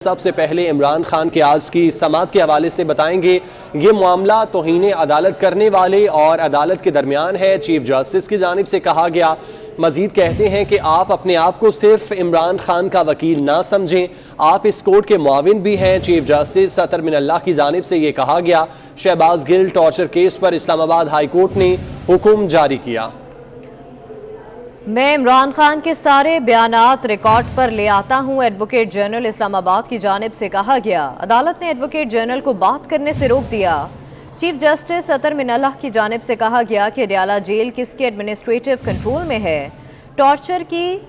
सबसे पहले इमरान खान के आज की समाअत के हवाले से बताएंगे। ये मामला तौहीन अदालत करने वाले और अदालत के दरमियान है, चीफ जस्टिस की जानिब से कहा गया। मजीद कहते हैं कि आप अपने आप को सिर्फ इमरान खान का वकील ना समझें, आप इस कोर्ट के मुआविन भी हैं। चीफ जस्टिस सतर मिनल्लाह की जानिब से ये कहा गया। शहबाज गिल टॉर्चर केस पर इस्लामाबाद हाई कोर्ट ने हुक्म जारी किया। मैं इमरान खान के सारे बयानात रिकॉर्ड पर ले आता हूं, एडवोकेट जनरल इस्लामाबाद की जानिब से कहा गया। अदालत ने एडवोकेट जनरल को बात करने से रोक दिया। चीफ जस्टिस सतर मिनल्लाह की जानिब से कहा गया कि अडयाला जेल किसके एडमिनिस्ट्रेटिव कंट्रोल में है। टॉर्चर की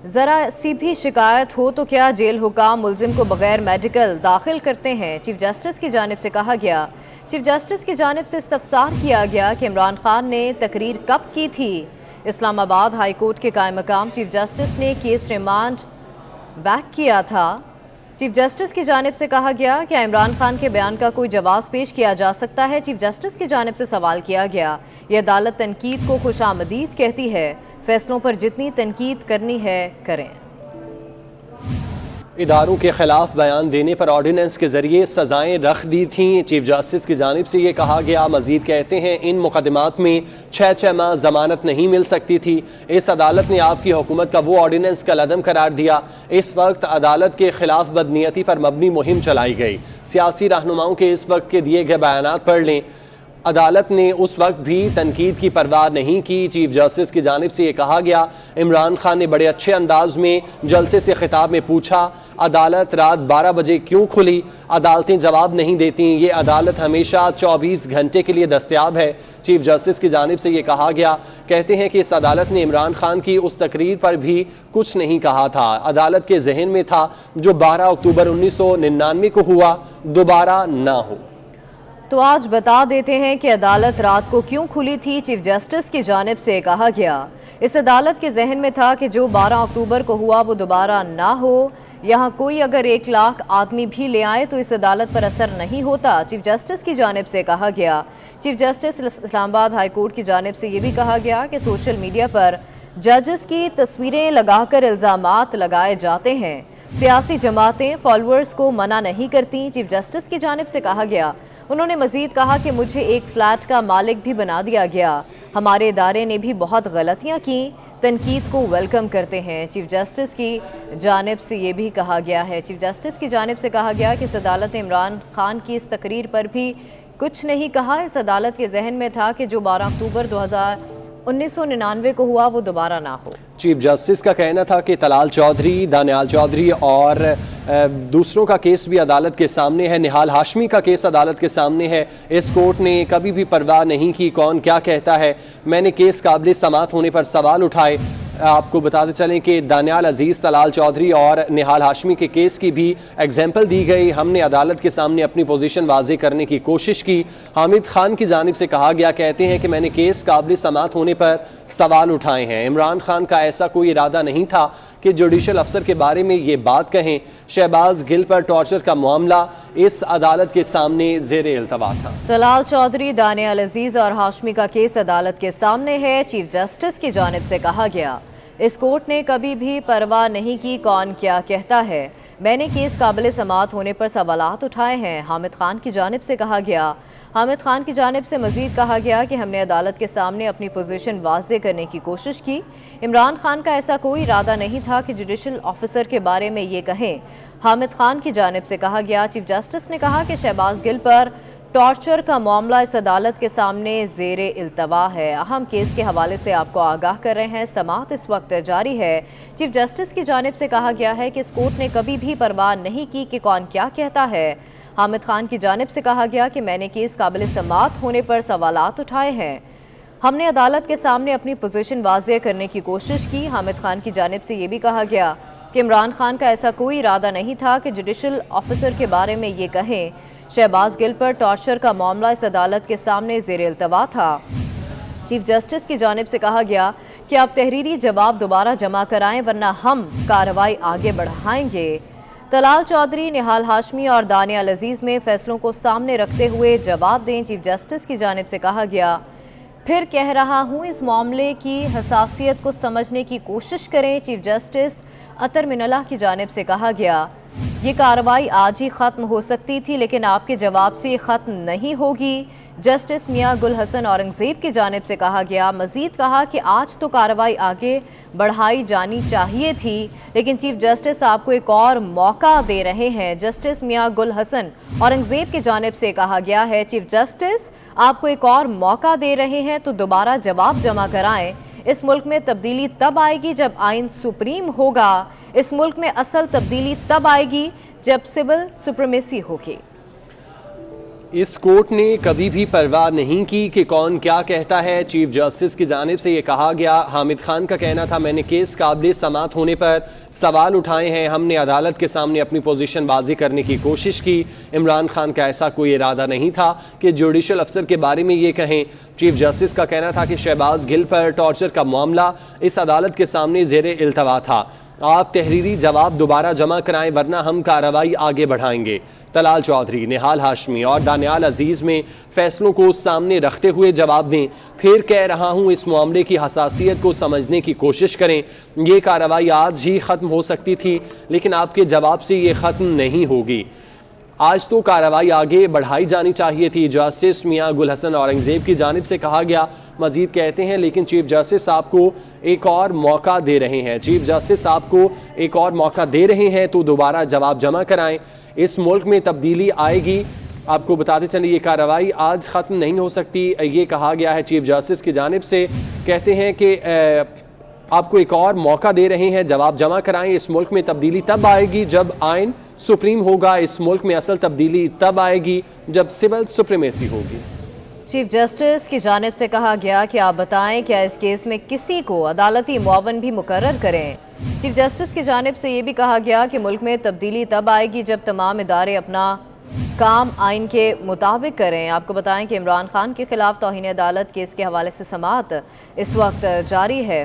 जरा सी भी शिकायत हो तो क्या जेल हुकाम मुलजिम को बगैर मेडिकल दाखिल करते हैं। चीफ जस्टिस की जानिब से कहा गया। चीफ जस्टिस की जानिब से इस्तफसार किया गया कि इमरान खान ने तकरीर कब की थी। इस्लामाबाद हाई कोर्ट के कायम मकाम चीफ जस्टिस ने केस रिमांड बैक किया था। चीफ जस्टिस की जानिब से कहा गया कि इमरान खान के बयान का कोई जवाब पेश किया जा सकता है। चीफ जस्टिस की जानिब से सवाल किया गया। ये अदालत तनकीद को खुशामदीद कहती है, फैसलों पर जितनी तनकीद करनी है करें। इदारों के खिलाफ बयान देने पर ऑर्डिनेंस के जरिए सजाएं रख दी थीं। चीफ जस्टिस की जानिब से ये कहा गया। मजीद कहते हैं इन मुकदमात में 6 माह जमानत नहीं मिल सकती थी। इस अदालत ने आपकी हुकूमत का वो ऑर्डिनेंस कलअदम करार दिया। इस वक्त अदालत के खिलाफ बदनीयती पर मबनी मुहिम चलाई गई। सियासी रहनुमाओं के इस वक्त के दिए गए बयानात पढ़ लें। अदालत ने उस वक्त भी तनकीद की परवाह नहीं की। चीफ जस्टिस की जानिब से ये कहा गया। इमरान खान ने बड़े अच्छे अंदाज में जलसे से खिताब में पूछा, अदालत रात 12 बजे क्यों खुली? अदालतें जवाब नहीं देती। ये अदालत हमेशा 24 घंटे के लिए दस्तयाब है। चीफ जस्टिस की जानिब से ये कहा गया। कहते हैं कि इस अदालत ने इमरान खान की उस तकरीर पर भी कुछ नहीं कहा था। अदालत के जहन में था जो 12 अक्टूबर 1999 को हुआ दोबारा ना हो। तो आज बता देते हैं कि अदालत रात को क्यों खुली थी। चीफ जस्टिस की जानिब से कहा गया। इस अदालत के जहन में था कि जो 12 अक्टूबर को हुआ वो दोबारा ना हो। यहाँ कोई अगर 1 लाख आदमी भी ले आए तो इस अदालत पर असर नहीं होता। चीफ जस्टिस की जानिब से कहा गया। Chief justice Islamabad high court की जानिब से ये भी कहा गया कि सोशल मीडिया पर जजेस की तस्वीरें लगाकर इल्ज़ामात लगाए जाते हैं। सियासी जमातें फॉलोअर्स को मना नहीं करती। चीफ जस्टिस की जानिब से कहा गया। उन्होंने मजीद कहा कि मुझे एक फ्लैट का मालिक भी बना दिया गया। हमारे इदारे ने भी बहुत गलतियां की, तनकीद को वेलकम करते हैं। चीफ जस्टिस की जानिब से ये भी कहा गया है। चीफ जस्टिस की जानिब से कहा गया कि इस अदालत ने इमरान खान की इस तकरीर पर भी कुछ नहीं कहा। इस अदालत के जहन में था कि जो 12 अक्टूबर 1999 को हुआ वो दोबारा ना हो। चीफ जस्टिस का कहना था कि तलाल चौधरी, दानियाल चौधरी और दूसरों का केस भी अदालत के सामने है। निहाल हाशमी का केस अदालत के सामने है। इस कोर्ट ने कभी भी परवाह नहीं की कौन क्या कहता है। मैंने केस काबिल समाअत होने पर सवाल उठाए। आपको बताते चलें कि दानियाल अजीज़, तलाल चौधरी और निहाल हाशमी के केस की भी एग्जाम्पल दी गई। हमने अदालत के सामने अपनी पोजीशन वाजे करने की कोशिश की। हामिद खान की जानिब से कहा गया। कहते हैं कि मैंने केस काबिल समाअत होने पर सवाल उठाए हैं। इमरान खान का ऐसा कोई इरादा नहीं था कि जुडिशल अफसर के बारे में ये बात कहें। शहबाज गिल पर टॉर्चर का मामला इस अदालत के सामने ज़ेरे इल्तवा था। तलाल चौधरी, दानियाल अजीज और हाशमी का केस अदालत के सामने है। चीफ जस्टिस की जानिब से कहा गया। इस कोर्ट ने कभी भी परवाह नहीं की कौन क्या कहता है। मैंने केस काबिल समाअत होने पर सवालात उठाए हैं। हामिद खान की जानिब से कहा गया। हामिद खान की जानिब से मजीद कहा गया कि हमने अदालत के सामने अपनी पोजीशन वाज़े करने की कोशिश की। इमरान खान का ऐसा कोई इरादा नहीं था कि जुडिशल ऑफिसर के बारे में ये कहें। हामिद खान की जानिब से कहा गया। चीफ जस्टिस ने कहा कि शहबाज गिल पर टॉर्चर का मामला इस अदालत के सामने ज़ेरे इल्तवा है। अहम केस के हवाले से आपको आगाह कर रहे हैं। समाअत इस वक्त जारी है। चीफ जस्टिस की जानिब से कहा गया है कि इस कोर्ट ने कभी भी परवाह नहीं की कि कौन क्या कहता है। हामिद खान की जानिब से कहा गया कि मैंने केस काबिल समाअत होने पर सवालात उठाए हैं। हमने अदालत के सामने अपनी पोजीशन वाज़े करने की कोशिश की। हामिद खान की जानिब से ये भी कहा गया कि इमरान खान का ऐसा कोई इरादा नहीं था कि जुडिशल ऑफिसर के बारे में ये कहें। शहबाज गिल पर टॉर्चर का मामला इस अदालत के सामने ज़ेरे इल्तवा था। चीफ जस्टिस की जानिब से कहा गया कि आप तहरीरी जवाब दोबारा जमा कराएं वरना हम कार्रवाई आगे बढ़ाएंगे। तलाल चौधरी, निहाल हाशमी और दानियाल अजीज में फैसलों को सामने रखते हुए जवाब दें। चीफ जस्टिस की जानिब से कहा गया। फिर कह रहा हूं, इस मामले की हसासियत को समझने की कोशिश करें। चीफ जस्टिस अतर मिनल्लाह की जानिब से कहा गया, ये कार्रवाई आज ही ख़त्म हो सकती थी, लेकिन आपके जवाब से ये ख़त्म नहीं होगी। जस्टिस मियां गुल हसन औरंगज़ेब की जानिब से कहा गया, मज़ीद कहा कि आज तो कार्रवाई आगे बढ़ाई जानी चाहिए थी, लेकिन चीफ जस्टिस आपको एक और मौका दे रहे हैं। जस्टिस मियां गुल हसन औरंगज़ेब की जानिब से कहा गया है, चीफ जस्टिस आपको एक और मौका दे रहे हैं तो दोबारा जवाब जमा कराएं। इस मुल्क में तब्दीली तब आएगी जब आइन सुप्रीम होगा। इस मुल्क में असल तब्दीली तब आएगी जब सिविल सुप्रीमेसी होगी। इस कोर्ट ने कभी भी परवाह नहीं की कि कौन क्या कहता है। चीफ जस्टिस की जानिब से ये कहा गया। हामिद खान का कहना था, मैंने केस काबिल समात होने पर सवाल उठाए हैं, हमने अदालत के सामने अपनी पोजीशन बाजी करने की कोशिश की। इमरान खान का ऐसा कोई इरादा नहीं था कि जुडिशल अफसर के बारे में ये कहें। चीफ जस्टिस का कहना था कि शहबाज गिल पर टॉर्चर का मामला इस अदालत के सामने ज़ेरे इल्तवा था। आप तहरीरी जवाब दोबारा जमा कराएं वरना हम कार्रवाई आगे बढ़ाएंगे। तलाल चौधरी, निहाल हाशमी और दानियाल अजीज़ में फैसलों को सामने रखते हुए जवाब दें। फिर कह रहा हूं, इस मामले की हसासियत को समझने की कोशिश करें। ये कार्रवाई आज ही ख़त्म हो सकती थी, लेकिन आपके जवाब से ये ख़त्म नहीं होगी। आज तो कार्रवाई आगे बढ़ाई जानी चाहिए थी। जस्टिस मियां गुल हसन औरंगज़ेब की जानिब से कहा गया। मजीद कहते हैं, लेकिन चीफ जस्टिस आपको एक और मौका दे रहे हैं। चीफ जस्टिस आपको एक और मौका दे रहे हैं तो दोबारा जवाब जमा कराएं। इस मुल्क में तब्दीली आएगी। आपको बताते चलें, ये कार्रवाई आज ख़त्म नहीं हो सकती। ये कहा गया है चीफ जस्टिस की जानिब से। कहते हैं कि आपको एक और मौका दे रहे हैं, जवाब जमा कराएं। इस मुल्क में तब्दीली तब आएगी जब आइन सुप्रीम होगा। इस मुल्क में असल तब्दीली तब आएगी जब सिविल सुप्रीमेसी होगी। चीफ जस्टिस की जानिब से कहा गया कि आप बताएं, क्या इस केस में किसी को अदालती मुआवन भी मुकर्रर करें। चीफ जस्टिस की जानिब से ये भी कहा गया कि मुल्क में तब्दीली तब आएगी जब तमाम इदारे अपना काम आइन के मुताबिक करें। आपको बताएं कि इमरान खान के खिलाफ तौहीन अदालत केस के हवाले से समाअत इस वक्त जारी है।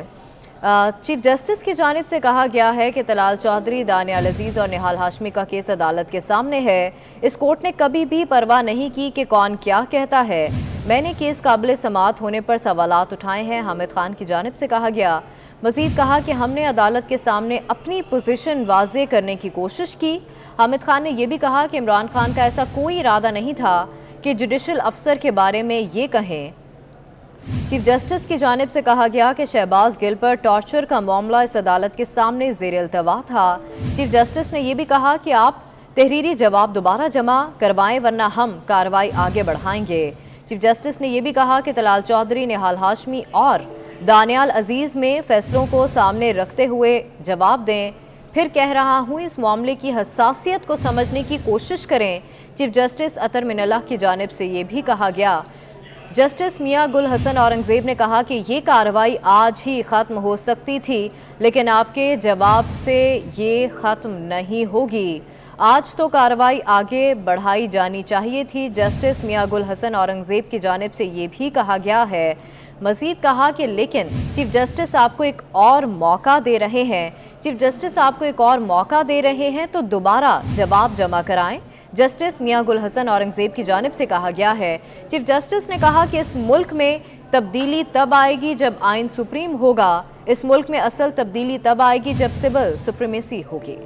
चीफ जस्टिस की जानिब से कहा गया है कि तलाल चौधरी, दानियाल अजीज़ और निहाल हाशमी का केस अदालत के सामने है। इस कोर्ट ने कभी भी परवाह नहीं की कि कौन क्या कहता है। मैंने केस काबिल समाअत होने पर सवालात उठाए हैं। हामिद खान की जानिब से कहा गया। मजीद कहा कि हमने अदालत के सामने अपनी पोजीशन वाज़े करने की कोशिश की। हामिद खान ने यह भी कहा कि इमरान खान का ऐसा कोई इरादा नहीं था कि जुडिशल अफसर के बारे में ये कहें। चीफ जस्टिस की जानिब से कहा गया कि शहबाज गिल पर टॉर्चर का मामला इस अदालत के सामने ज़ेरे इल्तवा था। चीफ जस्टिस ने यह भी कहा कि आप तहरीरी जवाब दोबारा जमा करवाएं वरना हम कार्रवाई आगे बढ़ाएंगे। चीफ जस्टिस ने यह भी कहा कि तलाल चौधरी, निहाल हाशमी और दानियाल अजीज़ में फैसलों को सामने रखते हुए जवाब दें। फिर कह रहा हूं, इस मामले की हसासियत को समझने की कोशिश करें। चीफ जस्टिस अतर मिनल्लाह की जानिब से ये भी कहा गया। जस्टिस मियां गुल हसन औरंगज़ेब ने कहा कि ये कार्रवाई आज ही ख़त्म हो सकती थी, लेकिन आपके जवाब से ये ख़त्म नहीं होगी। आज तो कार्रवाई आगे बढ़ाई जानी चाहिए थी। जस्टिस मियां गुल हसन औरंगज़ेब की जानिब से ये भी कहा गया है। मज़ीद कहा कि लेकिन चीफ जस्टिस आपको एक और मौका दे रहे हैं। चीफ जस्टिस आपको एक और मौका दे रहे हैं तो दोबारा जवाब जमा कराएं। जस्टिस मियां गुल हसन औरंगज़ेब की जानिब से कहा गया है। चीफ जस्टिस ने कहा कि इस मुल्क में तब्दीली तब आएगी जब आइन सुप्रीम होगा। इस मुल्क में असल तब्दीली तब आएगी जब सिविल सुप्रीमेसी होगी।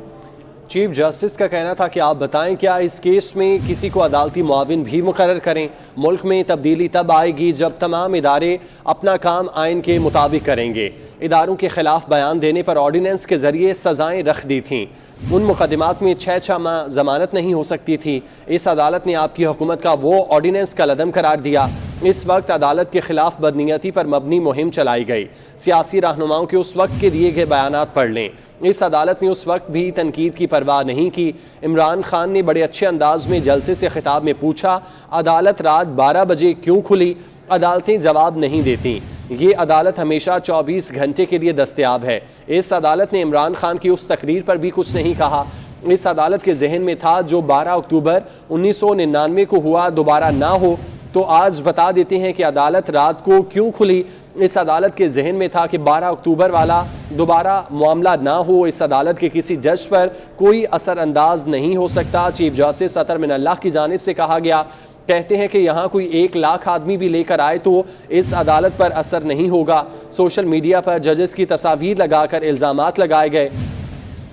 चीफ जस्टिस का कहना था कि आप बताएं, क्या इस केस में किसी को अदालती मुआविन भी मुकर्रर करें। मुल्क में तब्दीली तब आएगी जब तमाम इदारे अपना काम आइन के मुताबिक करेंगे। इदारों के खिलाफ बयान देने पर ऑर्डिनेंस के जरिए सजाएं रख दी थीं। उन मुकदमात में 6 माह जमानत नहीं हो सकती थी। इस अदालत ने आपकी हुकूमत का वो ऑर्डिनेंस कलअदम करार दिया। इस वक्त अदालत के खिलाफ बदनीयती पर मबनी मुहिम चलाई गई। सियासी रहनुमाओं के उस वक्त के दिए गए बयानात पढ़ लें। इस अदालत ने उस वक्त भी तनकीद की परवाह नहीं की। इमरान खान ने बड़े अच्छे अंदाज में जलसे से खिताब में पूछा, अदालत रात 12 बजे क्यों खुली? अदालतें जवाब नहीं देती। ये अदालत हमेशा 24 घंटे के लिए दस्तयाब है। इस अदालत ने इमरान खान की उस तकरीर पर भी कुछ नहीं कहा। इस अदालत के जहन में था जो 12 अक्टूबर 1999 को हुआ दोबारा ना हो। तो आज बता देते हैं कि अदालत रात को क्यों खुली। इस अदालत के जहन में था कि 12 अक्टूबर वाला दोबारा मामला ना हो। इस अदालत के किसी जज पर कोई असर अंदाज नहीं हो सकता। चीफ जस्टिस अतर मिनल्लाह की जानिब से कहा गया कहते हैं कि यहाँ कोई 1 लाख आदमी भी लेकर आए तो इस अदालत पर असर नहीं होगा। सोशल मीडिया पर जजेस की तस्वीर लगाकर इल्ज़ामात लगाए गए।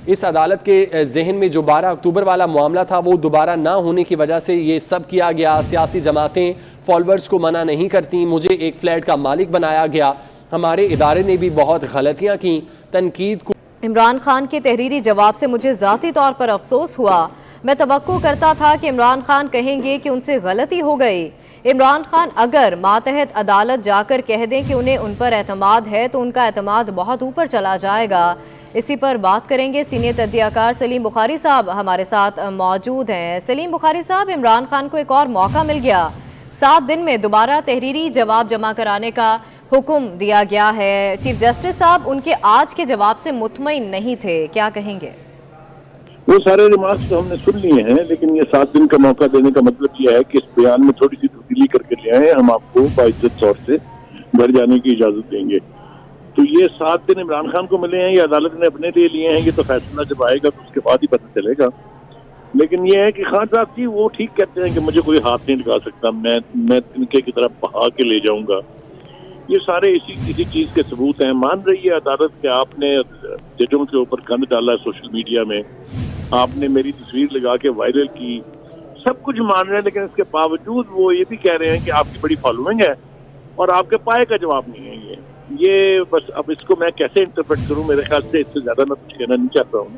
इस अदालत के जहन में जो 12 अक्टूबर वाला मामला था वो दोबारा ना होने की वजह से ये सब किया गया। सियासी जमातें फॉलोअर्स को मना नहीं करती, मुझे एक फ्लैट का मालिक बनाया गया, हमारे इदारे ने भी बहुत गलतियाँ की। तनकीद को इमरान खान के तहरीरी जवाब से मुझे ज़ाती तौर पर अफसोस हुआ। मैं तवक्को करता था कि इमरान खान कहेंगे कि उनसे गलती हो गई। इमरान खान अगर मातहत अदालत जाकर कह दें कि उन्हें उन पर एतमाद है तो उनका एतमाद बहुत ऊपर चला जाएगा। इसी पर बात करेंगे। सीनियर तज्जियाकार सलीम बुखारी साहब हमारे साथ मौजूद हैं। सलीम बुखारी साहब, इमरान खान को एक और मौका मिल गया, 7 दिन में दोबारा तहरीरी जवाब जमा कराने का हुक्म दिया गया है। चीफ जस्टिस साहब उनके आज के जवाब से मुतमईन नहीं थे, क्या कहेंगे? वो सारे रिमार्क्स तो हमने सुन लिए हैं, लेकिन ये 7 दिन का मौका देने का मतलब यह है कि इस बयान में थोड़ी सी तब्दीली करके ले आए, हम आपको बाइज्जत तौर से घर जाने की इजाजत देंगे। तो ये 7 दिन इमरान खान को मिले हैं, ये अदालत ने अपने लिए लिए हैं, ये तो फैसला जब आएगा तो उसके बाद ही पता चलेगा। लेकिन ये है कि खान साहब जी वो ठीक कहते हैं कि मुझे कोई हाथ नहीं लगा सकता, मैं तिनके की तरफ बहा के ले जाऊंगा। ये सारे इसी चीज के सबूत हैं। मान रही है अदालत कि आपने जजों के ऊपर गंद डाला सोशल मीडिया में, आपने मेरी तस्वीर लगा के वायरल की, सब कुछ मान रहे हैं, लेकिन इसके बावजूद वो ये भी कह रहे हैं कि आपकी बड़ी फॉलोइंग है और आपके पाए का जवाब नहीं है। ये बस अब इसको मैं कैसे इंटरप्रेट करूं, मेरे ख्याल से इससे ज्यादा मैं कुछ कहना नहीं चाहता हूं।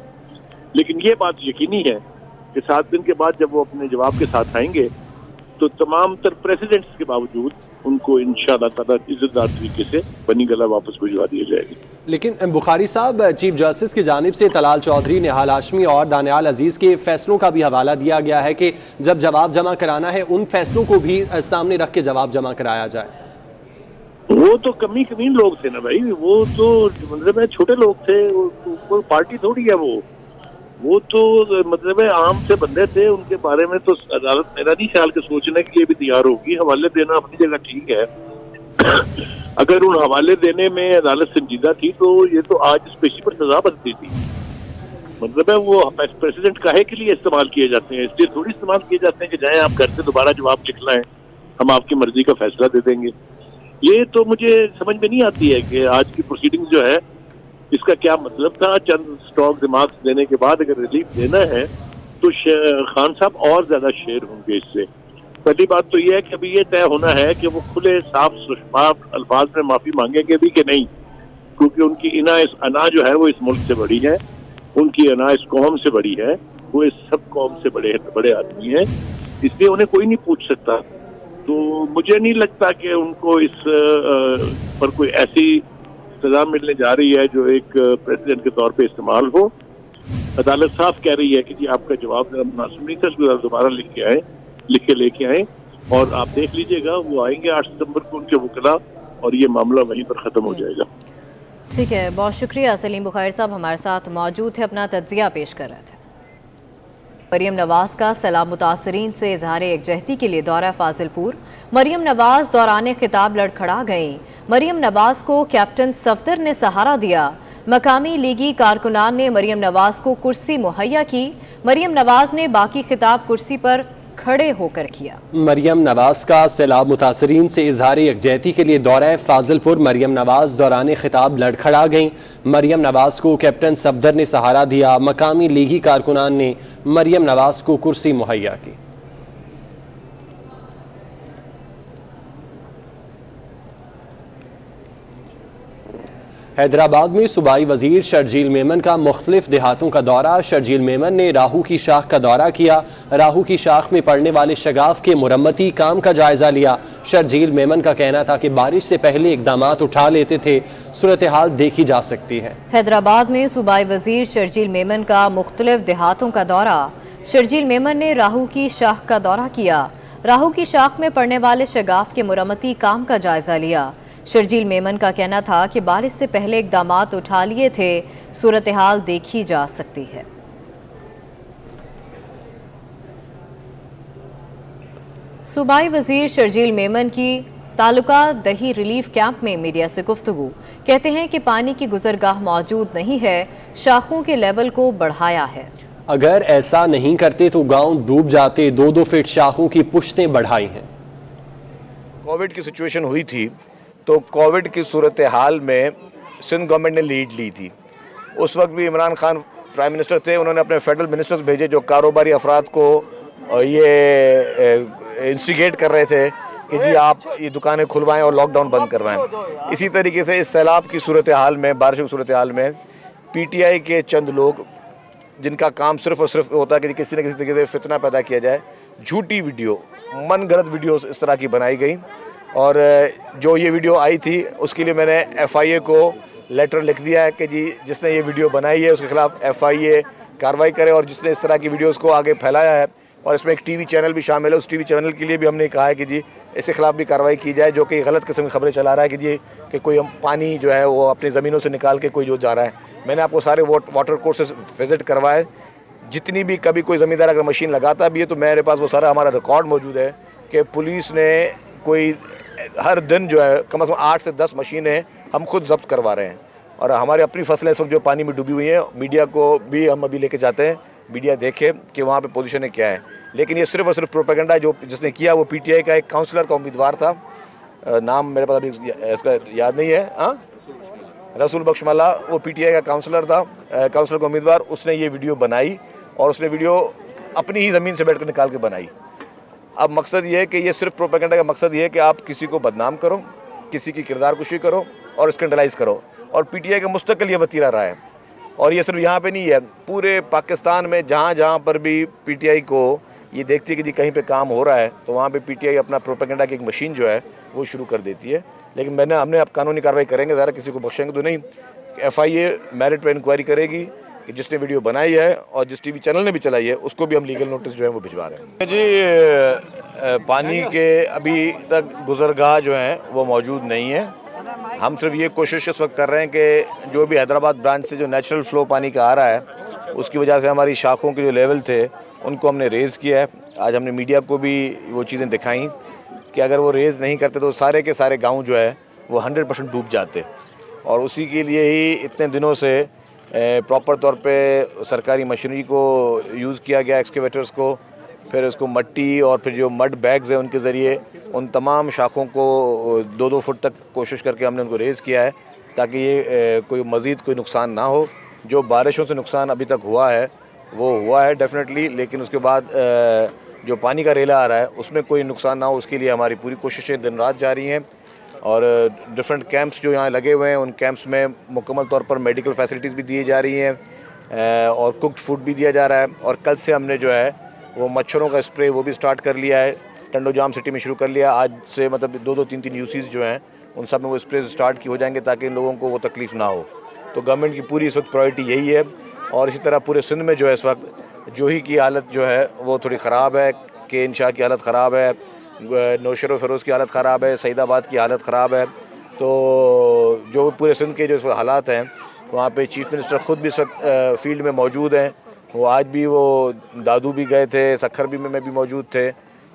लेकिन ये बात यकीनी है कि 7 दिन के बाद जब वो अपने जवाब के साथ आएंगे तो तमाम तर प्रेसिडेंट्स के बावजूद उनको इंशाअल्लाह ताला इज्जतदार तरीके से बनी गला वापस भिजवा दिया जाएगा। लेकिन बुखारी साहब, चीफ जस्टिस की जानिब से तलाल चौधरी, निहाल हाशमी और दानियाल अजीज़ के फैसलों का भी हवाला दिया गया है कि जब जवाब जमा कराना है उन फैसलों को भी सामने रख के जवाब जमा कराया जाए। वो तो कमीन लोग थे ना भाई, वो तो मतलब छोटे लोग थे, वो पार्टी थोड़ी है वो तो मतलब आम से बंदे थे। उनके बारे में तो अदालत मेरा नहीं ख्याल के सोचने के लिए भी तैयार होगी। हवाले देना अपनी जगह ठीक है अगर उन हवाले देने में अदालत संजीदा थी तो ये तो आज इस पेशी पर सजा बनती थी। मतलब है वो प्रेसिडेंट काहे के लिए इस्तेमाल किए जाते हैं, इसलिए थोड़ी इस्तेमाल किए जाते हैं कि जाए आप घर से दोबारा जवाब लिख लाएं, हम आपकी मर्जी का फैसला दे देंगे। ये तो मुझे समझ में नहीं आती है कि आज की प्रोसीडिंग जो है इसका क्या मतलब था। चंद स्ट्रॉन्ग रिमार्क्स देने के बाद अगर रिलीफ देना है तो खान साहब और ज्यादा शेर होंगे इससे। पहली बात तो यह है कि अभी ये तय होना है कि वो खुले साफ शफाफ अल्फाज में माफी मांगेंगे भी कि नहीं, क्योंकि उनकी अना जो है वो इस मुल्क से बड़ी है, उनकी अना इस कौम से बड़ी है, वो इस सब कौम से बड़े आदमी है, इसलिए उन्हें कोई नहीं पूछ सकता। तो मुझे नहीं लगता कि उनको इस पर कोई ऐसी सजा मिलने जा रही है जो एक प्रेसिडेंट के तौर पे इस्तेमाल हो। अदालत साफ कह रही है कि जी आपका जवाब मुनासिब नहीं था, इसको दोबारा लिख के लेके आए और आप देख लीजिएगा वो आएंगे 8 सितंबर को उनके वकला और ये मामला वहीं पर खत्म हो जाएगा। ठीक है, बहुत शुक्रिया। सलीम बुखारी साहब हमारे साथ मौजूद थे, अपना तज्जिया पेश कर रहे थे। मरियम नवाज का सलाम मुतासरीन से इजहार यकजहती के लिए दौरा फाजिलपुर। मरियम नवाज दौरान खिताब लड़खड़ा गईं। मरियम नवाज को कैप्टन सफदर ने सहारा दिया। मकामी लीगी कारकुनान ने मरियम नवाज को कुर्सी मुहैया की। मरियम नवाज ने बाकी खिताब कुर्सी पर खड़े होकर किया। मरियम नवाज का सैलाब मुतासरीन से इजहार यकजहती के लिए दौरा फाजिलपुर। मरियम नवाज दौरान खिताब लड़खड़ा गईं। मरियम नवाज को कैप्टन सफदर ने सहारा दिया। मकामी लीगी कारकुनान ने मरियम नवाज को कुर्सी मुहैया की। हैदराबाद में सूबाई वजीर शर्जील मेमन का मुख्तलिफ देहातों का दौरा। शर्जील मेमन ने राहू की शाख का दौरा किया। राहू की शाख में पड़ने वाले शगाफ के मुरम्मती काम का जायजा लिया। शर्जील मेमन का कहना था कि बारिश से पहले इकदामात उठा लेते थे, सूरत हाल देखी जा सकती है। हैदराबाद में सूबाई वजीर शर्जील मेमन का मुख्तलिफ देहातों का दौरा। शर्जील मेमन ने राहू की शाख का दौरा किया। राहू की शाख में पड़ने वाले शगाफ के मुरम्मती काम का जायजा लिया। शर्जील मेमन का कहना था कि बारिश से पहले इकदामात उठा लिए थे, सूरत हाल देखी जा सकती है। सूबाई वजीर शर्जील मेमन की तालुका दही रिलीफ कैंप में मीडिया से गुफ्तगू। कहते हैं कि पानी की गुजरगाह मौजूद नहीं है, शाखों के लेवल को बढ़ाया है। अगर ऐसा नहीं करते तो गांव डूब जाते। 2-2 फीट शाखों की पुश्तें बढ़ाई हैं। कोविड की सिचुएशन हुई थी तो कोविड की सूरत हाल में सिंध गवर्नमेंट ने लीड ली थी। उस वक्त भी इमरान खान प्राइम मिनिस्टर थे। उन्होंने अपने फेडरल मिनिस्टर्स भेजे जो कारोबारी अफराद को ये इंस्टिगेट कर रहे थे कि जी आप ये दुकानें खुलवाएं और लॉकडाउन बंद करवाएं। इसी तरीके से इस सैलाब की सूरत हाल में, बारिश की सूरत हाल में पीटीआई के चंद लोग जिनका काम सिर्फ और सिर्फ होता है कि किसी न किसी तरीके से फितना पैदा किया जाए, झूठी वीडियो, मनगढ़ंत वीडियोस इस तरह की बनाई गई। और जो ये वीडियो आई थी उसके लिए मैंने एफआईए को लेटर लिख दिया है कि जी जिसने ये वीडियो बनाई है उसके खिलाफ एफआईए कार्रवाई करे, और जिसने इस तरह की वीडियोस को आगे फैलाया है, और इसमें एक टीवी चैनल भी शामिल है, उस टीवी चैनल के लिए भी हमने कहा है कि जी इसके खिलाफ भी कार्रवाई की जाए जो कि गलत किस्म की खबरें चला रहा है कि जी कि कोई पानी जो है वो अपनी ज़मीनों से निकाल के कोई जो जा रहा है। मैंने आपको सारे वाटर कोर्सेज विजिट करवाए। जितनी भी कभी कोई ज़मींदार अगर मशीन लगाता भी है तो मेरे पास वो सारा हमारा रिकॉर्ड मौजूद है कि पुलिस ने कोई हर दिन जो है कम से कम 8 से 10 मशीनें हम खुद जब्त करवा रहे हैं। और हमारे अपनी फसलें इस वक्त जो पानी में डूबी हुई हैं, मीडिया को भी हम अभी लेके जाते हैं, मीडिया देखे कि वहाँ पे पोजीशनें क्या है। लेकिन ये सिर्फ और सिर्फ प्रोपेगेंडा जो जिसने किया वो पीटीआई का एक काउंसलर का उम्मीदवार था, नाम मेरे पास अभी इसका याद नहीं है, हाँ रसूल बख्श मल्ला, वो पीटीआई का काउंसलर था, काउंसलर का उम्मीदवार। उसने ये वीडियो बनाई और उसने वीडियो अपनी ही ज़मीन से बैठ कर निकाल के बनाई। अब मकसद ये है कि ये सिर्फ प्रोपेगेंडा का मकसद ये है कि आप किसी को बदनाम करो, किसी की किरदार कुशी करो और स्कैंडलाइज करो। और पीटीआई का मुस्तकिल ये वतीरा रहा है। और ये सिर्फ यहाँ पे नहीं है, पूरे पाकिस्तान में जहाँ जहाँ पर भी पीटीआई को ये देखती है कि जी कहीं पे काम हो रहा है तो वहाँ पे पीटीआई अपना प्रोपेगेंडा की एक मशीन जो है वो शुरू कर देती है। लेकिन हमने अब कानूनी कार्रवाई करेंगे, ज़रा किसी को बख्शेंगे तो नहीं। एफआईए मेरिट पे इंक्वायरी करेगी कि जिसने वीडियो बनाई है और जिस टीवी चैनल ने भी चलाई है उसको भी हम लीगल नोटिस जो है वो भिजवा रहे हैं। जी पानी के अभी तक गुजरगाह जो है वो मौजूद नहीं है। हम सिर्फ ये कोशिश इस वक्त कर रहे हैं कि जो भी हैदराबाद ब्रांच से जो नेचुरल फ्लो पानी का आ रहा है उसकी वजह से हमारी शाखों के जो लेवल थे उनको हमने रेज़ किया है। आज हमने मीडिया को भी वो चीज़ें दिखाई कि अगर वो रेज़ नहीं करते तो सारे के सारे गांव जो है वो 100% डूब जाते। और उसी के लिए ही इतने दिनों से प्रॉपर तौर पे सरकारी मशीनरी को यूज़ किया गया, एक्सकेवेटर्स को, फिर उसको मट्टी और फिर जो मड बैग्स हैं उनके ज़रिए उन तमाम शाखों को 2-2 फुट तक कोशिश करके हमने उनको रेज़ किया है ताकि ये कोई मज़ीद कोई नुकसान ना हो। जो बारिशों से नुकसान अभी तक हुआ है वो हुआ है डेफिनेटली, लेकिन उसके बाद जो पानी का रेला आ रहा है उसमें कोई नुकसान ना हो उसके लिए हमारी पूरी कोशिशें दिन रात जारी हैं। और डिफरेंट कैंप्स जो यहाँ लगे हुए हैं उन कैंप्स में मुकम्मल तौर पर मेडिकल फैसिलिटीज़ भी दी जा रही हैं और कुक्ड फूड भी दिया जा रहा है। और कल से हमने जो है वो मच्छरों का स्प्रे वो भी स्टार्ट कर लिया है, टंडोजाम सिटी में शुरू कर लिया। आज से मतलब 2-2, 3-3 यूसीज जो हैं उन सब में वो स्प्रे स्टार्ट की हो जाएंगे ताकि इन लोगों को वो तकलीफ़ ना हो। तो गवर्नमेंट की पूरी इस वक्त प्रायोरिटी यही है। और इसी तरह पूरे सिंध में जो है इस वक्त जोही की हालत जो है वो थोड़ी ख़राब है, केन शाह की हालत ख़राब है, नौशेर फ़िरोज़ की हालत ख़राब है, सईदाबाद की हालत ख़राब है। तो जो पूरे सिंध के जो हालात हैं वहाँ पे चीफ़ मिनिस्टर ख़ुद भी इस वक्त फील्ड में मौजूद हैं। वो आज भी वो दादू भी गए थे, सखर भी में भी मौजूद थे।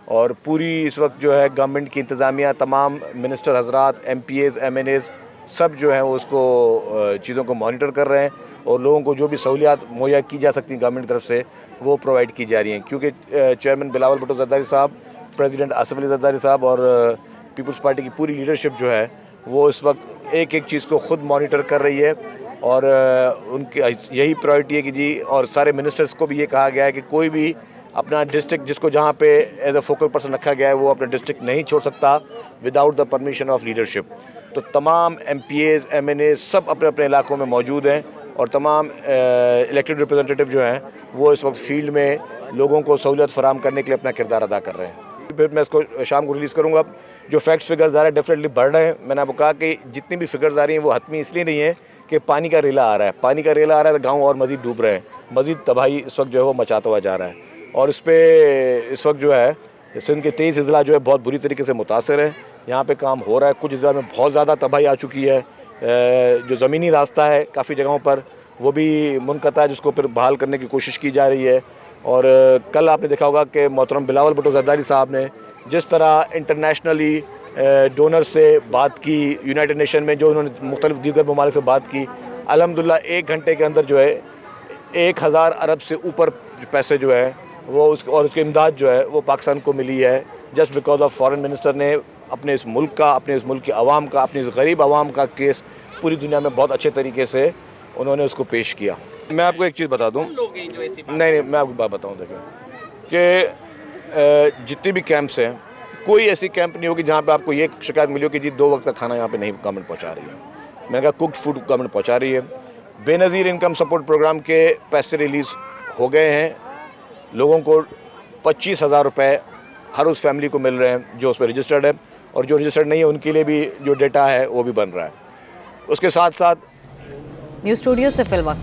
और पूरी इस वक्त जो है गवर्नमेंट की इंतज़ामिया, तमाम मिनिस्टर हजरात, MPAs, MNAs सब जो हैं वो उसको चीज़ों को मॉनिटर कर रहे हैं और लोगों को जो भी सहूलियात मुहैया की जा सकती हैं गवर्नमेंट की तरफ से वो प्रोवाइड की जा रही हैं। क्योंकि चेयरमैन बिलावल भुट्टो ज़रदारी साहब, प्रेसिडेंट आसिफ अली ज़रदारी साहब और पीपल्स पार्टी की पूरी लीडरशिप जो है वो इस वक्त एक एक चीज़ को ख़ुद मॉनिटर कर रही है। और उनकी यही प्रायोरिटी है कि जी, और सारे मिनिस्टर्स को भी ये कहा गया है कि कोई भी अपना डिस्ट्रिक्ट जिसको जहाँ पे एज अ फोकल पर्सन रखा गया है वो अपना डिस्ट्रिक्ट नहीं छोड़ सकता without the permission of leadership. तो तमाम MPAs, MNAs सब अपने अपने इलाकों में मौजूद हैं और तमाम इलेक्टेड रिप्रेजेंटेटिव जो हैं वो इस वक्त फील्ड में लोगों को सहूलियत फराहम करने के लिए अपना किरदार अदा कर रहे हैं। फिर मैं इसको शाम को रिलीज़ करूँगा। जो फैक्ट्स फिगर्स आ रहे हैं डेफिनेटली बढ़ रहे हैं। मैंने आपको कहा कि जितनी भी फिगर्स आ रही हैं वो हतमी इसलिए नहीं है कि पानी का रेला आ रहा है। पानी का रेला आ रहा है तो गाँव और मज़ीद डूब रहे हैं, मज़ीद तबाही इस वक्त जो है वो मचाता हुआ जा रहा है। और इस पर इस वक्त जो है सिंध के 23 अजला जो है बहुत बुरी तरीके से मुतासर है। यहाँ पे काम हो रहा है, कुछ अजला में बहुत ज़्यादा तबाही आ चुकी है। जो ज़मीनी रास्ता है काफ़ी जगहों पर वो भी मुनक़ता है जिसको फिर बहाल करने की कोशिश की जा रही है। और कल आपने देखा होगा कि मोहतरम बिलावल भुट्टो ज़रदारी साहब ने जिस तरह इंटरनेशनली डोनर से बात की, यूनाइटेड नेशन में जो उन्होंने मुख्तलिफ दीगर ममालिक से बात की, अल्हम्दुलिल्लाह 1 घंटे के अंदर जो है 1000 अरब से ऊपर पैसे जो है वो उसकी इमदाद जो है वो पाकिस्तान को मिली है just because of foreign minister ने अपने इस मुल्क का, अपने इस मुल्क की आवाम का, अपनी इस गरीब आवाम का केस पूरी दुनिया में बहुत अच्छे तरीके से उन्होंने उसको पेश किया। मैं आपको एक चीज़ बता दूं, नहीं मैं आपको बात बताऊं, देखिए कि जितने भी कैंप्स हैं कोई ऐसी कैंप नहीं होगी जहाँ पे आपको ये शिकायत मिली हो कि जी 2 वक्त का खाना यहाँ पे नहीं गवर्नमेंट पहुँचा रही है। मैंने कहा कुक्ड फूड गवर्नमेंट पहुँचा रही है। बेनज़ीर इनकम सपोर्ट प्रोग्राम के पैसे रिलीज़ हो गए हैं, लोगों को 25,000 रुपये हर उस फैमिली को मिल रहे हैं जो उस पर रजिस्टर्ड है, और जो रजिस्टर्ड नहीं है उनके लिए भी जो डेटा है वो भी बन रहा है। उसके साथ साथ न्यूज़ स्टूडियो से फिल्म